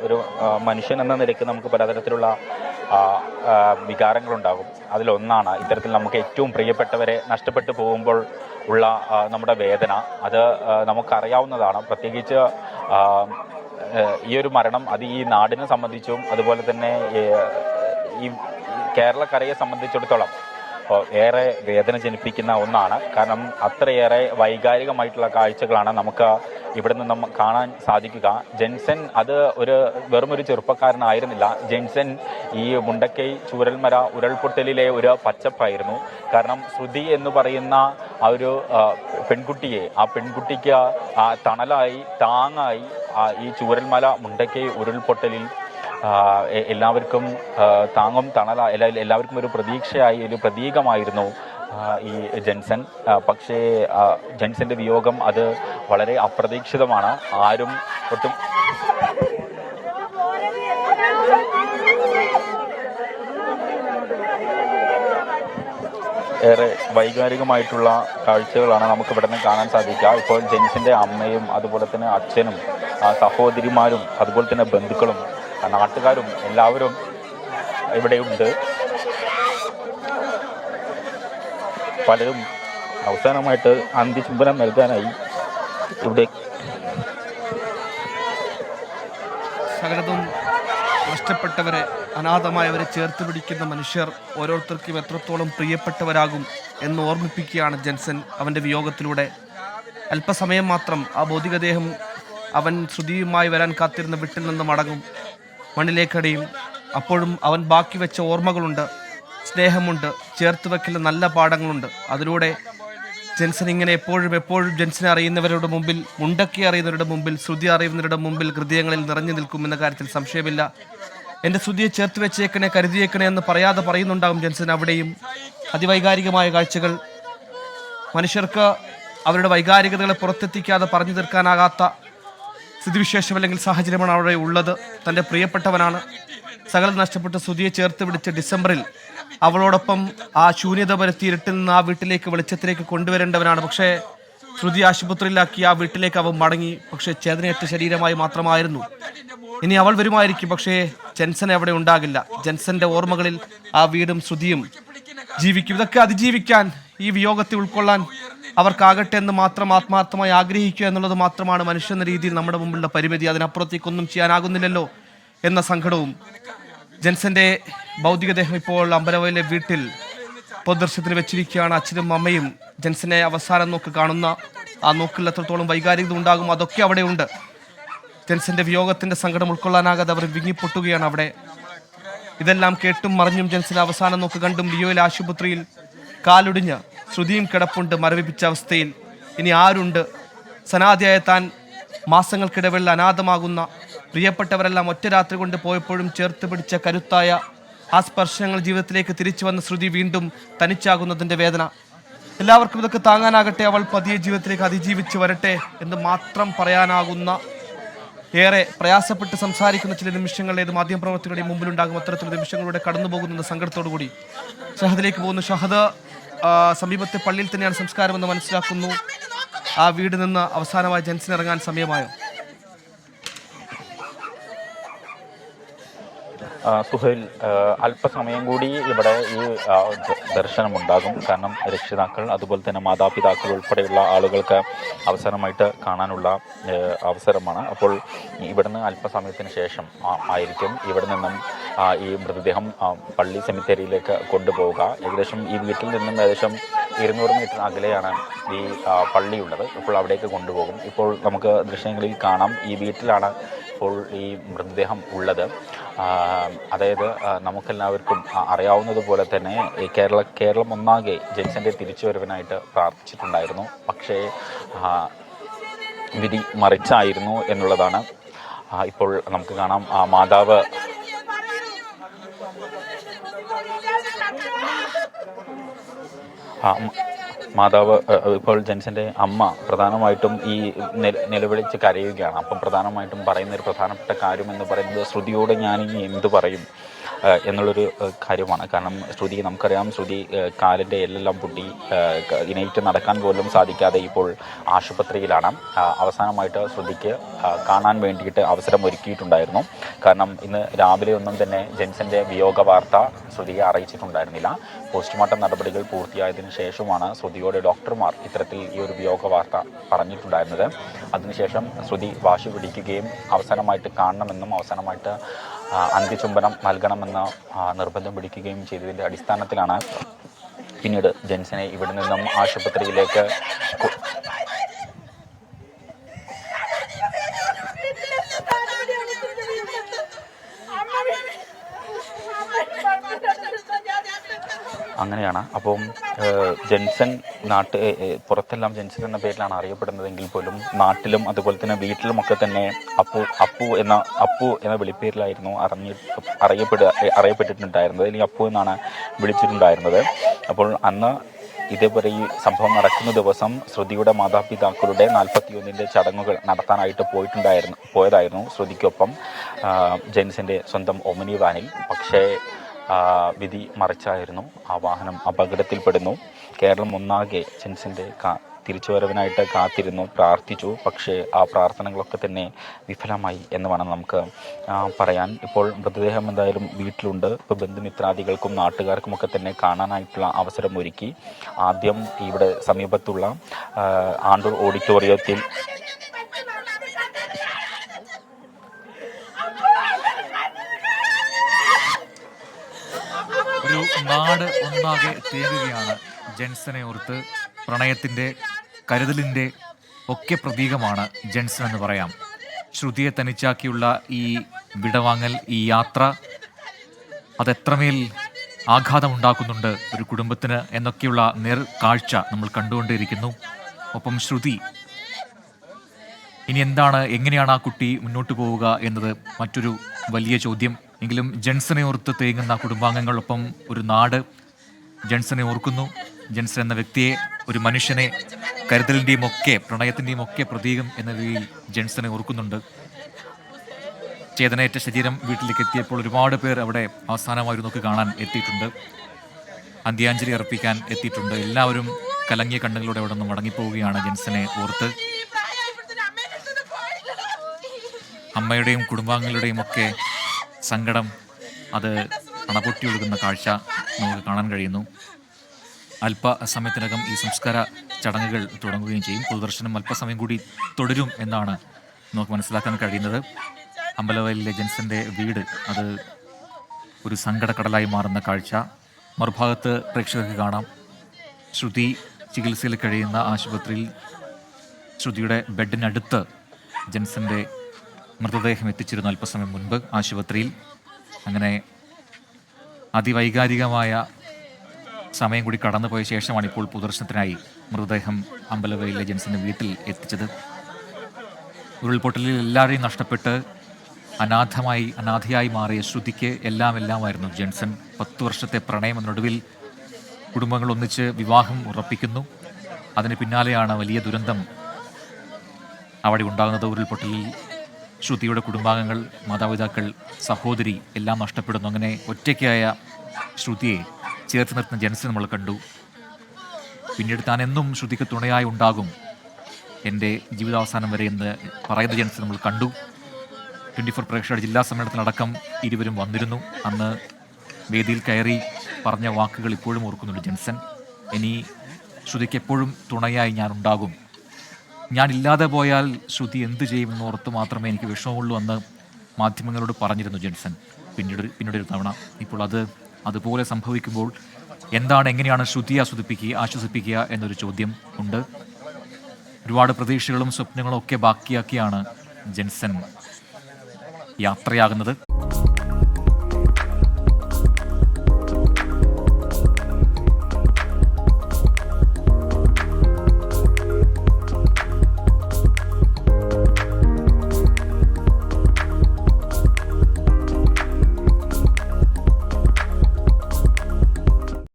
ഒരു മനുഷ്യൻ എന്ന നിലയ്ക്ക് നമുക്ക് പലതരത്തിലുള്ള വികാരങ്ങളുണ്ടാകും. അതിലൊന്നാണ് ഇത്തരത്തിൽ നമുക്ക് ഏറ്റവും പ്രിയപ്പെട്ടവരെ നഷ്ടപ്പെട്ടു പോകുമ്പോൾ ഉള്ള നമ്മുടെ വേദന. അത് നമുക്കറിയാവുന്നതാണ്. പ്രത്യേകിച്ച് ഈ ഒരു മരണം അത് ഈ നാടിനെ സംബന്ധിച്ചും അതുപോലെ തന്നെ ഈ കേരളക്കരയെ സംബന്ധിച്ചിടത്തോളം ഏറെ വേദന ജനിപ്പിക്കുന്ന ഒന്നാണ്. കാരണം അത്രയേറെ വൈകാരികമായിട്ടുള്ള കാഴ്ചകളാണ് നമുക്ക് ഇവിടെ നിന്നും കാണാൻ സാധിക്കുക. ജെൻസൺ അത് വെറുമൊരു ചെറുപ്പക്കാരനായിരുന്നില്ല. ജെൻസൺ ഈ മുണ്ടക്കൈ ചൂരൽമല ഉരുൾപൊട്ടലിലെ ഒരു പച്ചപ്പായിരുന്നു. കാരണം ശ്രുതി എന്ന് പറയുന്ന ആ ഒരു പെൺകുട്ടിയെ, ആ പെൺകുട്ടിക്ക് തണലായി താങ്ങായി ഈ ചൂരൽമല മുണ്ടക്കൈ ഉരുൾപൊട്ടലിൽ എല്ലാവർക്കും താങ്ങും എല്ലാവർക്കും ഒരു പ്രതീക്ഷയായി, ഒരു പ്രതീകമായിരുന്നു ഈ ജെൻസൺ. പക്ഷേ ജെൻസന്റെ വിയോഗം അത് വളരെ അപ്രതീക്ഷിതമാണ്. ആരും ഒട്ടും ഏറെ വൈകാരികമായിട്ടുള്ള കാഴ്ചകളാണ് നമുക്ക് ഇവിടെ നിന്ന് കാണാൻ സാധിക്കുക. ഇപ്പോൾ ജെൻസന്റെ അമ്മയും അതുപോലെ തന്നെ അച്ഛനും സഹോദരിമാരും അതുപോലെ തന്നെ ബന്ധുക്കളും നാട്ടുകാരും എല്ലാവരും ഇവിടെയുണ്ട്. പലരും അവസാനമായിട്ട് അന്ത്യചുംബനം നൽകാനായി ഇവിടെ സകലതും നഷ്ടപ്പെട്ടവരെ, അനാഥമായവരെ ചേർത്ത് പിടിക്കുന്ന മനുഷ്യർ ഓരോരുത്തർക്കും എത്രത്തോളം പ്രിയപ്പെട്ടവരാകും എന്ന് ഓർമ്മിപ്പിക്കുകയാണ് ജെൻസൺ അവൻ്റെ വിയോഗത്തിലൂടെ. അല്പസമയം മാത്രം ആ ഭൗതികദേഹം അവൻ ശ്രുതിയുമായി വരാൻ കാത്തിരുന്ന വീട്ടിൽ നിന്ന് മടങ്ങും, മണ്ണിലേക്കടിയും. അപ്പോഴും അവൻ ബാക്കി വെച്ച ഓർമ്മകളുണ്ട്, സ്നേഹമുണ്ട്, ചേർത്ത് വെക്കൽ നല്ല പാഠങ്ങളുണ്ട്. അതിലൂടെ ജെൻസൺ ഇങ്ങനെ എപ്പോഴും ജെൻസനെ അറിയുന്നവരുടെ മുമ്പിൽ, മുണ്ടക്കി അറിയുന്നവരുടെ മുമ്പിൽ, ശ്രുതി അറിയുന്നവരുടെ മുമ്പിൽ ഹൃദയങ്ങളിൽ നിറഞ്ഞു നിൽക്കുമെന്ന കാര്യത്തിൽ സംശയമില്ല. എൻ്റെ ശ്രുതിയെ ചേർത്ത് വെച്ചേക്കണേ, കരുതിയേക്കണേ എന്ന് പറയാതെ പറയുന്നുണ്ടാകും ജെൻസൺ. അവിടെയും അതിവൈകാരികമായ കാഴ്ചകൾ, മനുഷ്യർക്ക് അവരുടെ വൈകാരികതകളെ പുറത്തെത്തിക്കാതെ പറഞ്ഞു തീർക്കാനാകാത്ത സ്ഥിതിവിശേഷം അല്ലെങ്കിൽ സാഹചര്യമാണ് അവിടെ ഉള്ളത്. തൻ്റെ പ്രിയപ്പെട്ടവനാണ്. സകലം നഷ്ടപ്പെട്ട് ശ്രുതിയെ ചേർത്ത് പിടിച്ച് ഡിസംബറിൽ അവളോടൊപ്പം ആ ശൂന്യത പരത്തി ഇരുട്ടിൽ നിന്ന് ആ വീട്ടിലേക്ക് വെളിച്ചത്തിലേക്ക് കൊണ്ടുവരേണ്ടവനാണ്. പക്ഷേ ശ്രുതി ആശുപത്രിയിലാക്കി ആ വീട്ടിലേക്ക് അവൻ മടങ്ങി. പക്ഷേ ചേതനയറ്റ ശരീരമായി മാത്രമായിരുന്നു. ഇനി അവൾ വരുമായിരിക്കും, പക്ഷേ ജെൻസൺ അവിടെ ഉണ്ടാകില്ല. ജെൻസന്റെ ഓർമ്മകളിൽ ആ വീടും ശ്രുതിയും ജീവിക്കും. ഇതൊക്കെ അതിജീവിക്കാൻ, ഈ വിയോഗത്തെ ഉൾക്കൊള്ളാൻ അവർക്കാകട്ടെ എന്ന് മാത്രം ആത്മാർത്ഥമായി ആഗ്രഹിക്കുക എന്നുള്ളത് മാത്രമാണ് മനുഷ്യൻ രീതിയിൽ നമ്മുടെ മുമ്പിലുള്ള പരിമിതി. അതിനപ്പുറത്തേക്കൊന്നും ചെയ്യാനാകുന്നില്ലല്ലോ എന്ന സങ്കടവും. ജെൻസന്റെ ഭൗതികദേഹം ഇപ്പോൾ അമ്പലവയലിലെ വീട്ടിൽ പൊതുദർശനത്തിന് വെച്ചിരിക്കുകയാണ്. അച്ഛനും അമ്മയും ജെൻസനെ അവസാനം നോക്ക് കാണുന്ന ആ നോക്കിൽ എത്രത്തോളം വൈകാരികത ഉണ്ടാകും അതൊക്കെ അവിടെ ഉണ്ട്. ജെൻസന്റെ വിയോഗത്തിന്റെ സങ്കടം ഉൾക്കൊള്ളാനാകാതെ അവർ വിങ്ങിപ്പൊട്ടുകയാണ് അവിടെ. ഇതെല്ലാം കേട്ടും മറിഞ്ഞും ജെൻസന്റെ അവസാനം നോക്ക് കണ്ടും ലിയോയിലെ ആശുപത്രിയിൽ കാലൊടിഞ്ഞ് ശ്രുതിയും കിടപ്പുണ്ട് മരവിപ്പിച്ച അവസ്ഥയിൽ. ഇനി ആരുണ്ട്? സനാഥിയായ താൻ മാസങ്ങൾക്കിടവേള അനാഥമാകുന്ന പ്രിയപ്പെട്ടവരെല്ലാം ഒറ്റ രാത്രി കൊണ്ട് പോയപ്പോഴും ചേർത്ത് പിടിച്ച കരുത്തായ ആ സ്പർശങ്ങൾ ജീവിതത്തിലേക്ക് തിരിച്ചു വന്ന ശ്രുതി വീണ്ടും തനിച്ചാകുന്നതിൻ്റെ വേദന. എല്ലാവർക്കും ഇതൊക്കെ താങ്ങാനാകട്ടെ, അവൾ പതിയെ ജീവിതത്തിലേക്ക് അതിജീവിച്ച് വരട്ടെ എന്ന് മാത്രം പറയാനാകുന്ന, ഏറെ പ്രയാസപ്പെട്ട് സംസാരിക്കുന്ന ചില നിമിഷങ്ങൾ ഏത് മാധ്യമപ്രവർത്തകരുടെയും മുമ്പിലുണ്ടാകും. അത്തരത്തിലുള്ള നിമിഷങ്ങളിലൂടെ കടന്നു പോകുന്ന സങ്കടത്തോടു കൂടി ഷഹദിലേക്ക് പോകുന്നു. ഷഹദ് സമീപത്തെ പള്ളിയിൽ തന്നെയാണ് സംസ്കാരമെന്ന് മനസ്സിലാക്കുന്നു. ആ വീട് നിന്ന് അവസാനമായി ജെൻസൺ ഇറങ്ങാൻ സമയമായോ? സുഹൈൽ, അല്പസമയം കൂടി ഇവിടെ ഈ ദർശനമുണ്ടാകും. കാരണം രക്ഷിതാക്കൾ അതുപോലെ തന്നെ മാതാപിതാക്കൾ ഉൾപ്പെടെയുള്ള ആളുകൾക്ക് അവസരമായിട്ട് കാണാനുള്ള അവസരമാണ്. അപ്പോൾ ഇവിടുന്ന് അല്പസമയത്തിന് ശേഷം ആയിരിക്കും ഇവിടെ നിന്നും ഈ മൃതദേഹം പള്ളി സെമിത്തേരിയിലേക്ക് കൊണ്ടുപോവുക. ഏകദേശം ഈ വീട്ടിൽ നിന്നും ഏകദേശം 200 മീറ്റർ അകലെയാണ് ഈ പള്ളിയുള്ളത്. ഇപ്പോൾ അവിടേക്ക് കൊണ്ടുപോകും. ഇപ്പോൾ നമുക്ക് ദൃശ്യങ്ങളിൽ കാണാം, ഈ വീട്ടിലാണ് ഇപ്പോൾ ഈ മൃതദേഹം ഉള്ളത്. അതായത് നമുക്കെല്ലാവർക്കും അറിയാവുന്നതുപോലെ തന്നെ ഈ കേരളം ഒന്നാകെ ജെൻസന്റെ തിരിച്ചുവരവിനായിട്ട് പ്രാർത്ഥിച്ചിട്ടുണ്ടായിരുന്നു. പക്ഷേ വിധി മറിച്ചായിരുന്നു എന്നുള്ളതാണ്. ഇപ്പോൾ നമുക്ക് കാണാം, മാതാവ് ഇപ്പോൾ ജെൻസന്റെ അമ്മ പ്രധാനമായിട്ടും ഈ നിലവിളിച്ച് കരയുകയാണ്. അപ്പം പ്രധാനമായിട്ടും പറയുന്നൊരു പ്രധാനപ്പെട്ട കാര്യം എന്ന് പറയുന്നത്, ശ്രുതിയോട് ഞാനിനി എന്ത് പറയും, എന്നുള്ളൊരു കാര്യമാണ്. കാരണം ശ്രുതി, നമുക്കറിയാം, ശ്രുതി കാലിൻ്റെ എല്ലെല്ലാം പൊട്ടി ഇനയിട്ട് നടക്കാൻ പോലും സാധിക്കാതെ ഇപ്പോൾ ആശുപത്രിയിലാണ്. അവസാനമായിട്ട് ശ്രുതിക്ക് കാണാൻ വേണ്ടിയിട്ട് അവസരം ഒരുക്കിയിട്ടുണ്ടായിരുന്നു. കാരണം ഇന്ന് രാവിലെ ഒന്നും തന്നെ ജെൻസൻ്റെ വിയോഗ വാർത്ത ശ്രുതിയെ അറിയിച്ചിട്ടുണ്ടായിരുന്നില്ല. പോസ്റ്റ്മോർട്ടം നടപടികൾ പൂർത്തിയായതിനു ശേഷമാണ് ശ്രുതിയോട് ഡോക്ടർമാർ ഇത്തരത്തിൽ ഈ ഒരു വിയോഗ വാർത്ത പറഞ്ഞിട്ടുണ്ടായിരുന്നത്. അതിനുശേഷം ശ്രുതി വാശി പിടിക്കുകയും അവസാനമായിട്ട് കാണണമെന്നും അവസാനമായിട്ട് അന്ത്യചുംബനം നൽകണമെന്ന് നിർബന്ധം പിടിക്കുകയും ചെയ്തതിൻ്റെ അടിസ്ഥാനത്തിലാണ് പിന്നീട് ജെൻസനെ ഇവിടെ നിന്നും ആശുപത്രിയിലേക്ക് അങ്ങനെയാണ്. അപ്പം ജെൻസൺ പുറത്തെല്ലാം ജെൻസൺ എന്ന പേരിലാണ് അറിയപ്പെടുന്നതെങ്കിൽ പോലും നാട്ടിലും അതുപോലെ തന്നെ വീട്ടിലുമൊക്കെ തന്നെ അപ്പു എന്ന വിളിപ്പേരിലായിരുന്നു അറിയപ്പെട്ടിട്ടുണ്ടായിരുന്നത്, അല്ലെങ്കിൽ അപ്പു എന്നാണ് വിളിച്ചിട്ടുണ്ടായിരുന്നത്. അപ്പോൾ അന്ന് ഇതേപോലെ ഈ സംഭവം നടക്കുന്ന ദിവസം ശ്രുതിയുടെ മാതാപിതാക്കളുടെ 41ൻ്റെ ചടങ്ങുകൾ നടത്താനായിട്ട് പോയതായിരുന്നു ശ്രുതിക്കൊപ്പം ജെൻസൻ്റെ സ്വന്തം ഒമിനി വാനിൽ. പക്ഷേ വിധി മറിച്ചായിരുന്നു. ആ വാഹനം അപകടത്തിൽപ്പെടുന്നു. കേരളം ഒന്നാകെ ജെൻസൻ്റെ തിരിച്ചുവരവിനായിട്ട് കാത്തിരുന്നു, പ്രാർത്ഥിച്ചു. പക്ഷേ ആ പ്രാർത്ഥനകളൊക്കെ തന്നെ വിഫലമായി എന്ന് വേണം നമുക്ക് പറയാൻ. ഇപ്പോൾ മൃതദേഹം എന്തായാലും വീട്ടിലുണ്ട്. ഇപ്പോൾ ബന്ധുമിത്രാദികൾക്കും നാട്ടുകാർക്കുമൊക്കെ തന്നെ കാണാനായിട്ടുള്ള അവസരം ഒരുക്കി. ആദ്യം ഇവിടെ സമീപത്തുള്ള ആണ്ടൂർ ഓഡിറ്റോറിയത്തിൽ ഒരു നാട് ഒന്നാകെ തേങ്ങുകയാണ് ജെൻസനെ ഓർത്ത്. പ്രണയത്തിൻ്റെ, കരുതലിൻ്റെ ഒക്കെ പ്രതീകമാണ് ജെൻസൺ എന്ന് പറയാം. ശ്രുതിയെ തനിച്ചാക്കിയുള്ള ഈ വിടവാങ്ങൽ, ഈ യാത്ര, അതെത്രമേൽ ആഘാതമുണ്ടാക്കുന്നുണ്ട് ഒരു കുടുംബത്തിന് എന്നൊക്കെയുള്ള കാഴ്ച നമ്മൾ കണ്ടുകൊണ്ടേയിരിക്കുന്നു. ഒപ്പം ശ്രുതി ഇനി എന്താണ്, എങ്ങനെയാണ് ആ കുട്ടി മുന്നോട്ട് പോവുക എന്നത് മറ്റൊരു വലിയ ചോദ്യം. എങ്കിലും ജെൻസനെ ഓർത്ത് തേങ്ങുന്ന കുടുംബാംഗങ്ങളൊപ്പം ഒരു നാട് ജെൻസനെ ഓർക്കുന്നു. ജെൻസൺ എന്ന വ്യക്തിയെ, ഒരു മനുഷ്യനെ, കരുതലിൻ്റെയും ഒക്കെ പ്രണയത്തിൻ്റെയും ഒക്കെ പ്രതീകം എന്ന രീതിയിൽ ജെൻസനെ ഓർക്കുന്നുണ്ട്. ചേതനയേറ്റ ശരീരം വീട്ടിലേക്ക് എത്തിയപ്പോൾ ഒരുപാട് പേർ അവിടെ അവസാനമായി നോക്കി കാണാൻ എത്തിയിട്ടുണ്ട്, അന്ത്യാഞ്ജലി അർപ്പിക്കാൻ എത്തിയിട്ടുണ്ട്. എല്ലാവരും കലങ്ങിയ കണ്ണുകളോടെ അവിടെ നിന്ന് മടങ്ങിപ്പോവുകയാണ് ജെൻസനെ ഓർത്ത്. അമ്മയുടെയും കുടുംബാംഗങ്ങളുടെയും ഒക്കെ സങ്കടം അത് അണപൊട്ടി ഒഴുകുന്ന കാഴ്ച നമുക്ക് കാണാൻ കഴിയുന്നു. അല്പസമയത്തിനകം ഈ സംസ്കാര ചടങ്ങുകൾ തുടങ്ങുകയും ചെയ്യും. പൊതുദർശനം അല്പസമയം കൂടി തുടരും എന്നാണ് നമുക്ക് മനസ്സിലാക്കാൻ കഴിയുന്നത്. അമ്പലവയലിലെ ജെൻസന്റെ വീട് അത് ഒരു സങ്കടക്കടലായി മാറുന്ന കാഴ്ച മറുഭാഗത്ത് പ്രേക്ഷകർക്ക് കാണാം. ശ്രുതി ചികിത്സയിൽ കഴിയുന്ന ആശുപത്രിയിൽ ശ്രുതിയുടെ ബെഡിനടുത്ത് ജെൻസന്റെ മൃതദേഹം എത്തിച്ചിരുന്നു അല്പസമയം മുൻപ് ആശുപത്രിയിൽ. അങ്ങനെ അതിവൈകാരികമായ സമയം കൂടി കടന്നുപോയ ശേഷമാണ് ഇപ്പോൾ പൊതുദർശനത്തിനായി മൃതദേഹം അമ്പലവയലിലെ ജെൻസന്റെ വീട്ടിൽ എത്തിച്ചത്. ഉരുൾപൊട്ടലിൽ എല്ലാവരെയും നഷ്ടപ്പെട്ട് അനാഥയായി മാറിയ ശ്രുതിക്ക് എല്ലാമായിരുന്നു ജെൻസൺ. 10 വർഷത്തെ പ്രണയം എന്നൊടുവിൽ കുടുംബങ്ങൾ ഒന്നിച്ച് വിവാഹം ഉറപ്പിക്കുന്നു. അതിന് പിന്നാലെയാണ് വലിയ ദുരന്തം അവിടെ ഉണ്ടാകുന്നത്. ഉരുൾപൊട്ടലിൽ ശ്രുതിയുടെ കുടുംബാംഗങ്ങൾ, മാതാപിതാക്കൾ, സഹോദരി എല്ലാം നഷ്ടപ്പെടുന്നു. അങ്ങനെ ഒറ്റയ്ക്കായ ശ്രുതിയെ ചേർത്ത് നിർത്തുന്ന ജെൻസൺ നമ്മൾ കണ്ടു. പിന്നീട് താൻ എന്നും ശ്രുതിക്ക് തുണയായി ഉണ്ടാകും എൻ്റെ ജീവിതാവസാനം വരെ എന്ന് പറയുന്ന ജെൻസൺ നമ്മൾ കണ്ടു. 24 പ്രേക്ഷകരുടെ ജില്ലാ സമ്മേളനത്തിലടക്കം ഇരുവരും വന്നിരുന്നു. അന്ന് വേദിയിൽ കയറി പറഞ്ഞ വാക്കുകൾ ഇപ്പോഴും ഓർക്കുന്നുണ്ട് ജെൻസൺ. ഇനി ശ്രുതിക്ക് എപ്പോഴും തുണയായി ഞാൻ ഉണ്ടാകും, ഞാനില്ലാതെ പോയാൽ ശ്രുതി എന്ത് ചെയ്യുമെന്ന് ഓർത്ത് മാത്രമേ എനിക്ക് വിഷമമുള്ളൂ എന്ന് മാധ്യമങ്ങളോട് പറഞ്ഞിരുന്നു ജെൻസൺ പിന്നീടൊരു തവണ. ഇപ്പോൾ അതുപോലെ സംഭവിക്കുമ്പോൾ എങ്ങനെയാണ് ശ്രുതിയെ ആശ്വസിപ്പിക്കുക എന്നൊരു ചോദ്യം ഉണ്ട്. ഒരുപാട് പ്രതീക്ഷകളും സ്വപ്നങ്ങളും ഒക്കെ ബാക്കിയാക്കിയാണ് ജെൻസൺ യാത്രയാകുന്നത്.